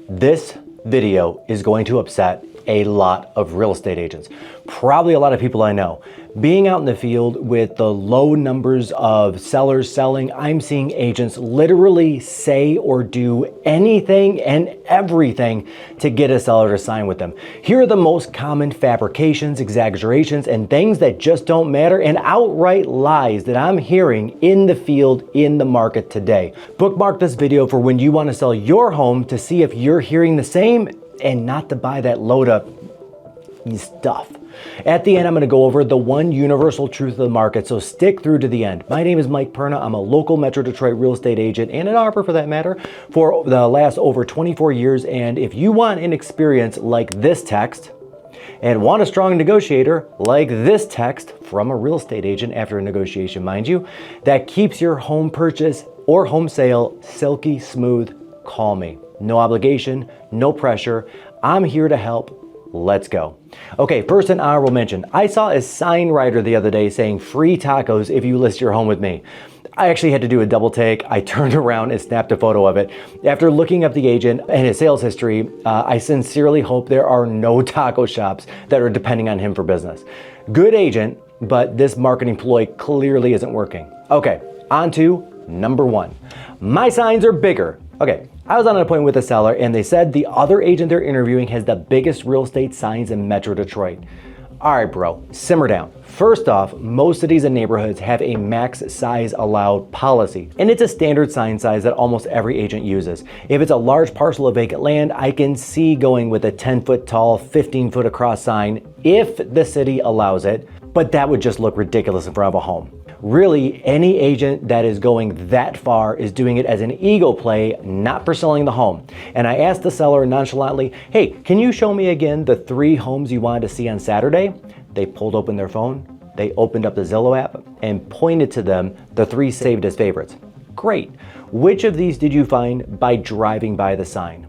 This video is going to upset a lot of real estate agents, probably a lot of people I know. Being out in the field with the low numbers of sellers selling, I'm seeing agents literally say or do anything and everything to get a seller to sign with them. Here are the most common fabrications, exaggerations, and things that just don't matter, and outright lies that I'm hearing in the field, in the market today. Bookmark this video for when you want to sell your home to see if you're hearing the same and not to buy that load up stuff. At the end, I'm going to go over the one universal truth of the market, so stick through to the end. My name is Mike Perna. I'm a local Metro Detroit real estate agent and an arbor for that matter for the last over 24 years. And if you want an experience like this text and want a strong negotiator like this text from a real estate agent after a negotiation, mind you, that keeps your home purchase or home sale silky smooth, call me. No obligation, no pressure. I'm here to help. Let's go. Okay, first an honorable mention. I saw a sign rider the other day saying free tacos if you list your home with me. I actually had to do a double take. I turned around and snapped a photo of it. After looking up the agent and his sales history, I sincerely hope there are no taco shops that are depending on him for business. Good agent, but this marketing ploy clearly isn't working. Okay, on to number one. My signs are bigger. Okay, I was on an appointment with a seller and they said the other agent they're interviewing has the biggest real estate signs in Metro Detroit. All right, bro, simmer down. First off, most cities and neighborhoods have a max size allowed policy, and it's a standard sign size that almost every agent uses. If it's a large parcel of vacant land, I can see going with a 10-foot tall, 15-foot across sign if the city allows it, but that would just look ridiculous in front of a home. Really, any agent that is going that far is doing it as an ego play, not for selling the home. And I asked the seller nonchalantly, hey, can you show me again the 3 homes you wanted to see on Saturday? They pulled open their phone, they opened up the Zillow app and pointed to them the 3 saved as favorites. Great. Which of these did you find by driving by the sign?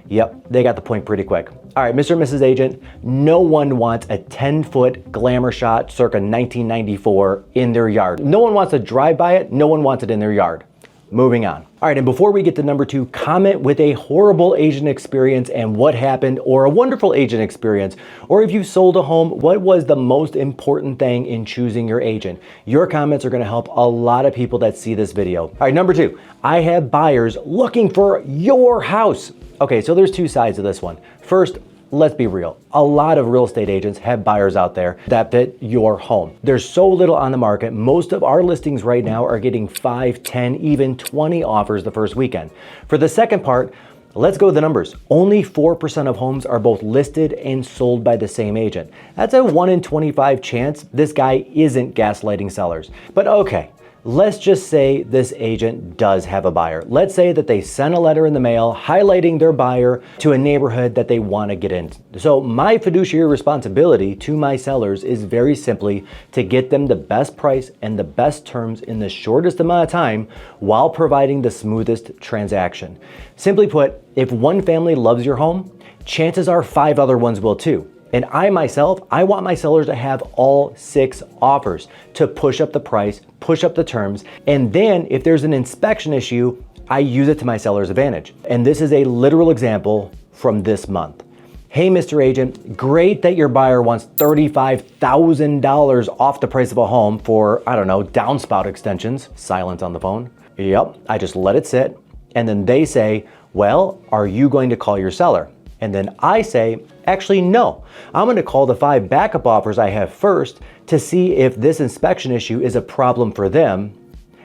Yep, they got the point pretty quick. All right, Mr. and Mrs. Agent, no one wants a 10-foot glamour shot circa 1994 in their yard. No one wants to drive by it. No one wants it in their yard. Moving on. All right, and before we get to number 2, comment with a horrible agent experience and what happened, or a wonderful agent experience, or if you sold a home, what was the most important thing in choosing your agent? Your comments are going to help a lot of people that see this video. All right, number 2, I have buyers looking for your house. Okay, so there's 2 sides of this one. First, let's be real. A lot of real estate agents have buyers out there that fit your home. There's so little on the market. Most of our listings right now are getting 5, 10, even 20 offers the first weekend. For the second part, let's go with the numbers. Only 4% of homes are both listed and sold by the same agent. That's a 1 in 25 chance this guy isn't gaslighting sellers. But okay. Let's just say this agent does have a buyer. Let's say that they sent a letter in the mail highlighting their buyer to a neighborhood that they want to get in. So my fiduciary responsibility to my sellers is very simply to get them the best price and the best terms in the shortest amount of time while providing the smoothest transaction. Simply put, if one family loves your home, chances are 5 other ones will too. And I want my sellers to have all 6 offers to push up the price, push up the terms, and then if there's an inspection issue, I use it to my seller's advantage. And this is a literal example from this month. Hey, Mr. Agent, great that your buyer wants $35,000 off the price of a home for, I don't know, downspout extensions. Silence on the phone. Yep, I just let it sit. And then they say, well, are you going to call your seller? And then I say, actually, no. I'm going to call the 5 backup offers I have first to see if this inspection issue is a problem for them.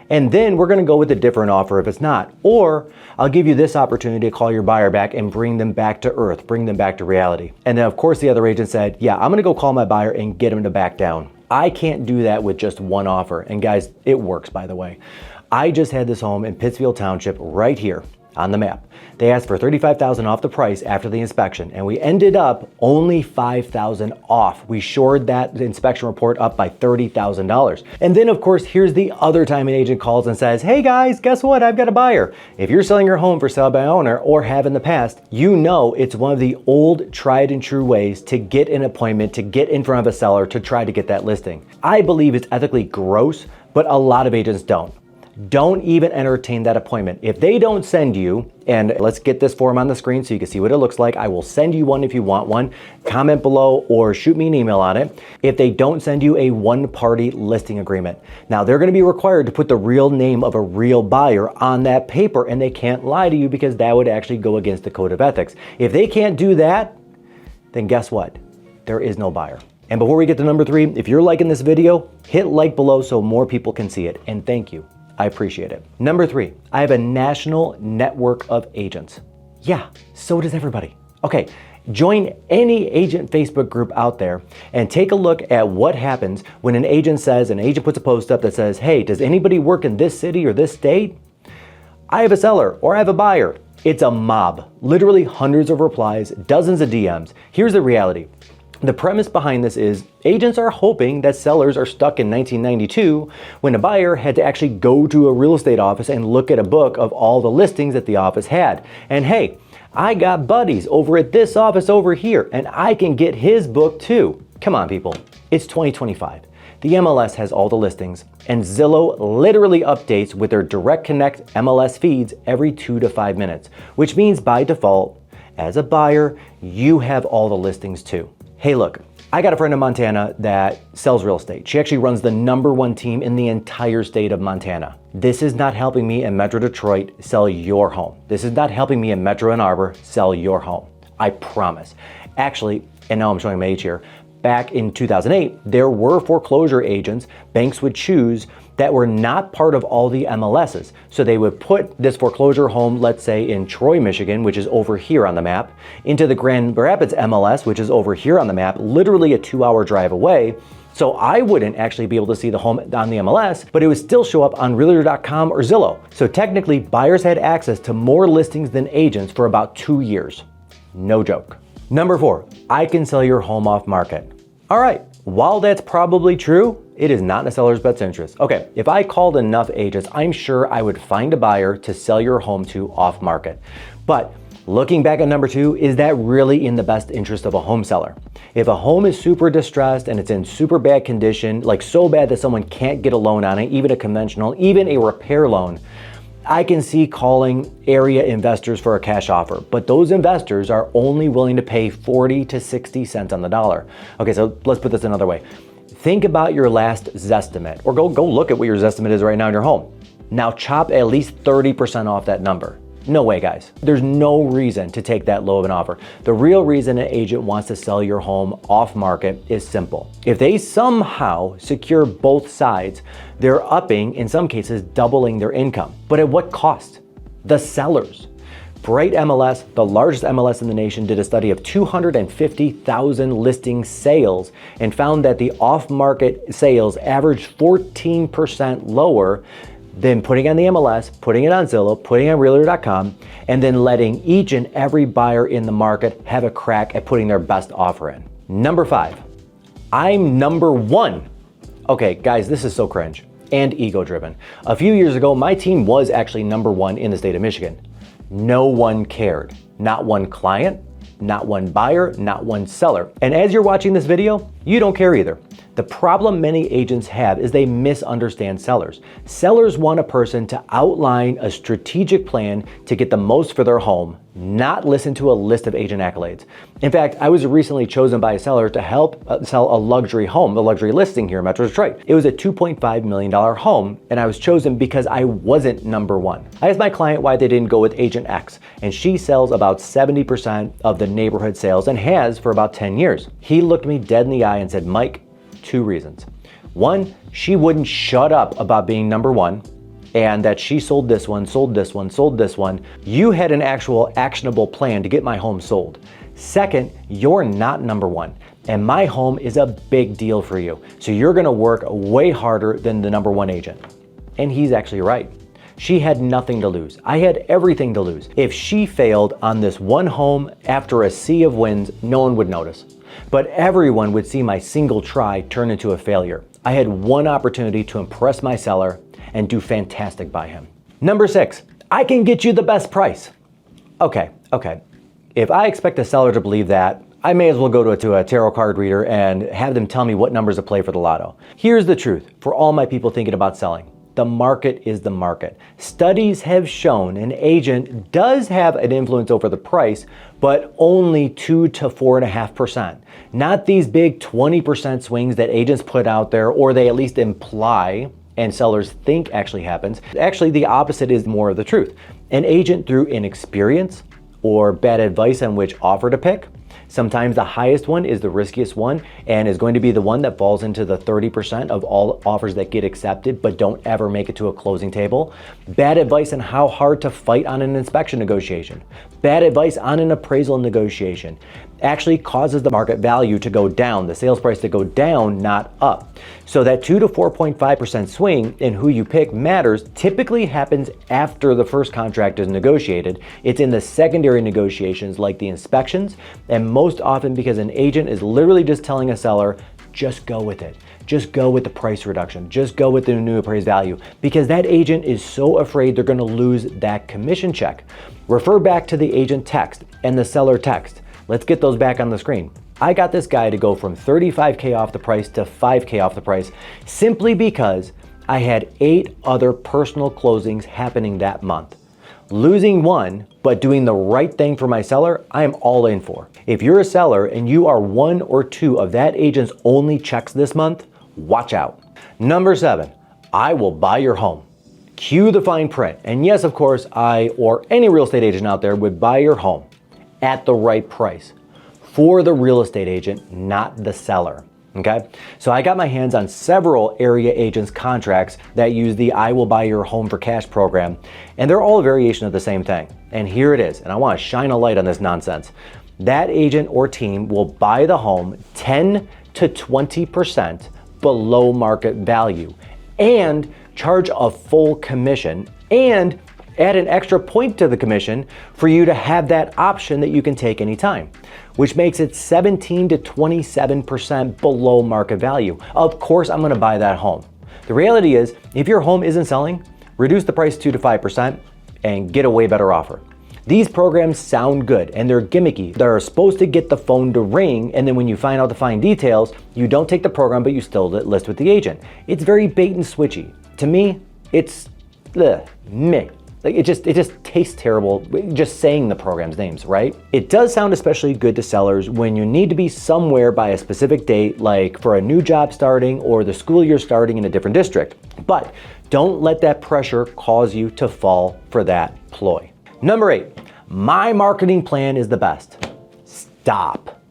And then we're going to go with a different offer if it's not. Or I'll give you this opportunity to call your buyer back and bring them back to earth, bring them back to reality. And then of course the other agent said, yeah, I'm going to go call my buyer and get him to back down. I can't do that with just one offer. And guys, it works, by the way. I just had this home in Pittsfield Township right here on the map. They asked for $35,000 off the price after the inspection, and we ended up only $5,000 off. We shored that inspection report up by $30,000. And then of course, here's the other time an agent calls and says, hey guys, guess what? I've got a buyer. If you're selling your home for sale by owner or have in the past, you know it's one of the old tried and true ways to get an appointment, to get in front of a seller to try to get that listing. I believe it's ethically gross, but a lot of agents don't. Don't even entertain that appointment. If they don't send you, and let's get this form on the screen so you can see what it looks like. I will send you one if you want one. Comment below or shoot me an email on it. If they don't send you a one-party listing agreement. Now they're going to be required to put the real name of a real buyer on that paper, and they can't lie to you because that would actually go against the code of ethics. If they can't do that, then guess what? There is no buyer. And before we get to number 3, if you're liking this video, hit like below so more people can see it. And thank you. I appreciate it. Number 3, I have a national network of agents. Yeah, so does everybody. Okay, join any agent Facebook group out there and take a look at what happens when an agent puts a post up that says, hey, does anybody work in this city or this state? I have a seller or I have a buyer. It's a mob, literally hundreds of replies, dozens of DMs. Here's the reality. The premise behind this is agents are hoping that sellers are stuck in 1992 when a buyer had to actually go to a real estate office and look at a book of all the listings that the office had. And hey, I got buddies over at this office over here and I can get his book too. Come on, people. It's 2025. The MLS has all the listings and Zillow literally updates with their Direct Connect MLS feeds every 2 to 5 minutes, which means by default, as a buyer, you have all the listings too. Hey, look, I got a friend in Montana that sells real estate. She actually runs the #1 team in the entire state of Montana. This is not helping me in Metro Detroit sell your home. This is not helping me in Metro Ann Arbor sell your home. I promise. Actually, and now I'm showing my age here, back in 2008, there were foreclosure agents banks would choose that were not part of all the MLSs. So they would put this foreclosure home, let's say in Troy, Michigan, which is over here on the map, into the Grand Rapids MLS, which is over here on the map, literally a 2-hour drive away. So I wouldn't actually be able to see the home on the MLS, but it would still show up on Realtor.com or Zillow. So technically, buyers had access to more listings than agents for about 2 years. No joke. Number 4, I can sell your home off market. All right, while that's probably true, it is not in a seller's best interest. Okay, if I called enough agents, I'm sure I would find a buyer to sell your home to off market. But looking back at number 2, is that really in the best interest of a home seller? If a home is super distressed and it's in super bad condition, like so bad that someone can't get a loan on it, even a conventional, even a repair loan, I can see calling area investors for a cash offer, but those investors are only willing to pay 40 to 60 cents on the dollar. Okay, so let's put this another way. Think about your last Zestimate, or go look at what your Zestimate is right now in your home. Now chop at least 30% off that number. No way, guys. There's no reason to take that low of an offer. The real reason an agent wants to sell your home off market is simple. If they somehow secure both sides, they're upping, in some cases, doubling their income. But at what cost? The sellers. Bright MLS, the largest MLS in the nation, did a study of 250,000 listing sales and found that the off-market sales averaged 14% lower than putting on the MLS, putting it on Zillow, putting it on Realtor.com, and then letting each and every buyer in the market have a crack at putting their best offer in. Number 5, I'm number 1. Okay, guys, this is so cringe and ego-driven. A few years ago, my team was actually number 1 in the state of Michigan. No one cared. Not one client, not one buyer, not one seller. And as you're watching this video, you don't care either. The problem many agents have is they misunderstand sellers. Sellers want a person to outline a strategic plan to get the most for their home, not listen to a list of agent accolades. In fact, I was recently chosen by a seller to help sell a luxury home, a luxury listing here in Metro Detroit. It was a $2.5 million home, and I was chosen because I wasn't number 1. I asked my client why they didn't go with agent X, and she sells about 70% of the neighborhood sales and has for about 10 years. He looked me dead in the eye and said, Mike, 2 reasons. 1, she wouldn't shut up about being number 1, and that she sold this one, sold this one, sold this one. You had an actual actionable plan to get my home sold. 2nd, you're not number 1, and my home is a big deal for you. So you're gonna work way harder than the number 1 agent. And he's actually right. She had nothing to lose. I had everything to lose. If she failed on this one home after a sea of wins, no one would notice. But everyone would see my single try turn into a failure. I had one opportunity to impress my seller and do fantastic by him. Number 6, I can get you the best price. Okay. If I expect a seller to believe that, I may as well go to a tarot card reader and have them tell me what numbers to play for the lotto. Here's the truth for all my people thinking about selling. The market is the market. Studies have shown an agent does have an influence over the price, but only 2 to 4.5%. Not these big 20% swings that agents put out there, or they at least imply and sellers think actually happens. Actually, the opposite is more of the truth. An agent, through inexperience or bad advice on which offer to pick, sometimes the highest one is the riskiest one and is going to be the one that falls into the 30% of all offers that get accepted but don't ever make it to a closing table. Bad advice on how hard to fight on an inspection negotiation. Bad advice on an appraisal negotiation actually causes the market value to go down, the sales price to go down, not up. So that 2 to 4.5% swing in who you pick matters typically happens after the first contract is negotiated. It's in the secondary negotiations like the inspections, and most often because an agent is literally just telling a seller, just go with it. Just go with the price reduction. Just go with the new appraised value, because that agent is so afraid they're going to lose that commission check. Refer back to the agent text and the seller text. Let's get those back on the screen. I got this guy to go from $35K off the price to $5K off the price simply because I had 8 other personal closings happening that month. Losing one, but doing the right thing for my seller, I am all in for. If you're a seller and you are 1 or 2 of that agent's only checks this month, watch out. Number 7, I will buy your home. Cue the fine print. And yes, of course, I or any real estate agent out there would buy your home at the right price for the real estate agent, not the seller. Okay, so I got my hands on several area agents contracts that use the I will buy your home for cash program, and they're all a variation of the same thing. And here it is, and I want to shine a light on this nonsense. That agent or team will buy the home 10 to 20% below market value and charge a full commission and add an extra point to the commission for you to have that option that you can take anytime, which makes it 17 to 27% below market value. Of course, I'm gonna buy that home. The reality is, if your home isn't selling, reduce the price 2 to 5% and get a way better offer. These programs sound good and they're gimmicky. They're supposed to get the phone to ring, and then when you find out the fine details, you don't take the program, but you still list with the agent. It's very bait and switchy. To me, it's meh. Like it just tastes terrible just saying the program's names, right? It does sound especially good to sellers when you need to be somewhere by a specific date, like for a new job starting or the school year starting in a different district. But don't let that pressure cause you to fall for that ploy. Number 8, my marketing plan is the best. Stop.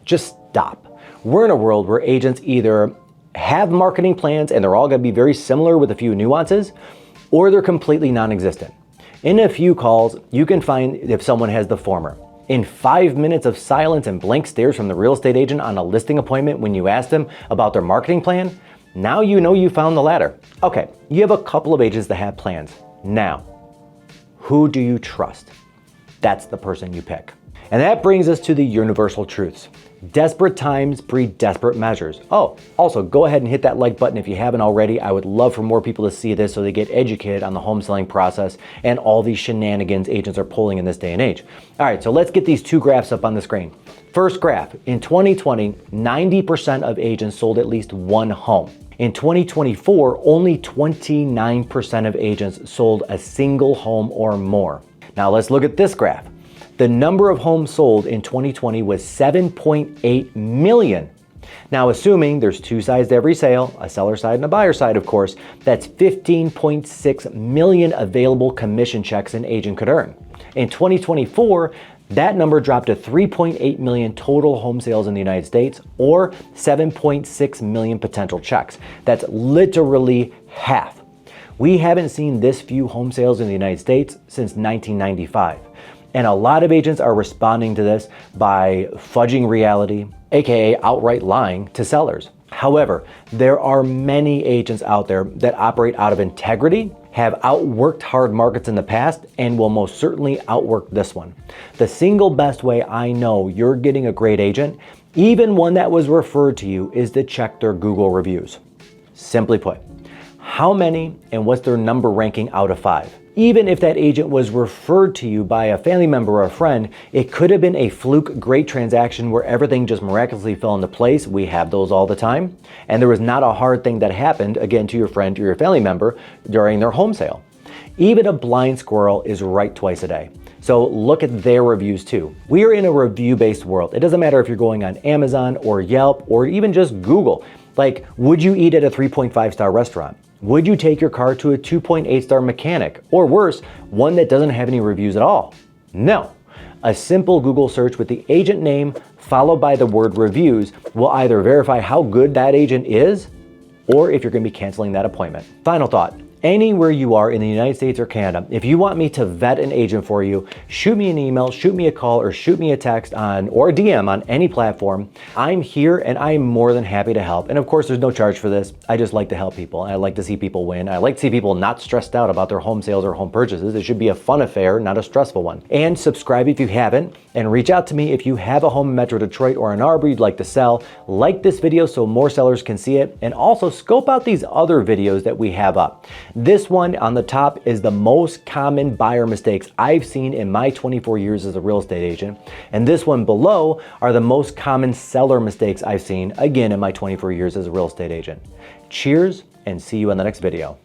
Just stop. We're in a world where agents either have marketing plans and they're all gonna be very similar with a few nuances, or they're completely non-existent. In a few calls, you can find if someone has the former. In 5 minutes of silence and blank stares from the real estate agent on a listing appointment when you asked them about their marketing plan, now you know you found the latter. Okay, you have a couple of agents that have plans. Now, who do you trust? That's the person you pick. And that brings us to the universal truths. Desperate times breed desperate measures. Oh, also go ahead and hit that like button if you haven't already. I would love for more people to see this so they get educated on the home selling process and all these shenanigans agents are pulling in this day and age. All right, so let's get these 2 graphs up on the screen. First graph, in 2020, 90% of agents sold at least 1 home. In 2024, only 29% of agents sold a single home or more. Now let's look at this graph. The number of homes sold in 2020 was 7.8 million. Now, assuming there's 2 sides to every sale, a seller side and a buyer side, of course, that's 15.6 million available commission checks an agent could earn. In 2024, that number dropped to 3.8 million total home sales in the United States, or 7.6 million potential checks. That's literally half. We haven't seen this few home sales in the United States since 1995. And a lot of agents are responding to this by fudging reality, aka outright lying to sellers. However, there are many agents out there that operate out of integrity, have outworked hard markets in the past, and will most certainly outwork this one. The single best way I know you're getting a great agent, even one that was referred to you, is to check their Google reviews. Simply put, how many and what's their number ranking out of 5? Even if that agent was referred to you by a family member or a friend, it could have been a fluke great transaction where everything just miraculously fell into place. We have those all the time. And there was not a hard thing that happened, again, to your friend or your family member during their home sale. Even a blind squirrel is right twice a day. So look at their reviews too. We are in a review-based world. It doesn't matter if you're going on Amazon or Yelp or even just Google. Like, would you eat at a 3.5-star restaurant? Would you take your car to a 2.8-star mechanic? Or worse, one that doesn't have any reviews at all? No. A simple Google search with the agent name followed by the word reviews will either verify how good that agent is or if you're going to be canceling that appointment. Final thought. Anywhere you are in the United States or Canada, if you want me to vet an agent for you, shoot me an email, shoot me a call, or shoot me a text or a DM on any platform. I'm here and I'm more than happy to help. And of course, there's no charge for this. I just like to help people. I like to see people win. I like to see people not stressed out about their home sales or home purchases. It should be a fun affair, not a stressful one. And subscribe if you haven't, and reach out to me if you have a home in Metro Detroit or Ann Arbor you'd like to sell. Like this video so more sellers can see it, and also scope out these other videos that we have up. This one on the top is the most common buyer mistakes I've seen in my 24 years as a real estate agent. And this one below are the most common seller mistakes I've seen, again, in my 24 years as a real estate agent. Cheers, and see you in the next video.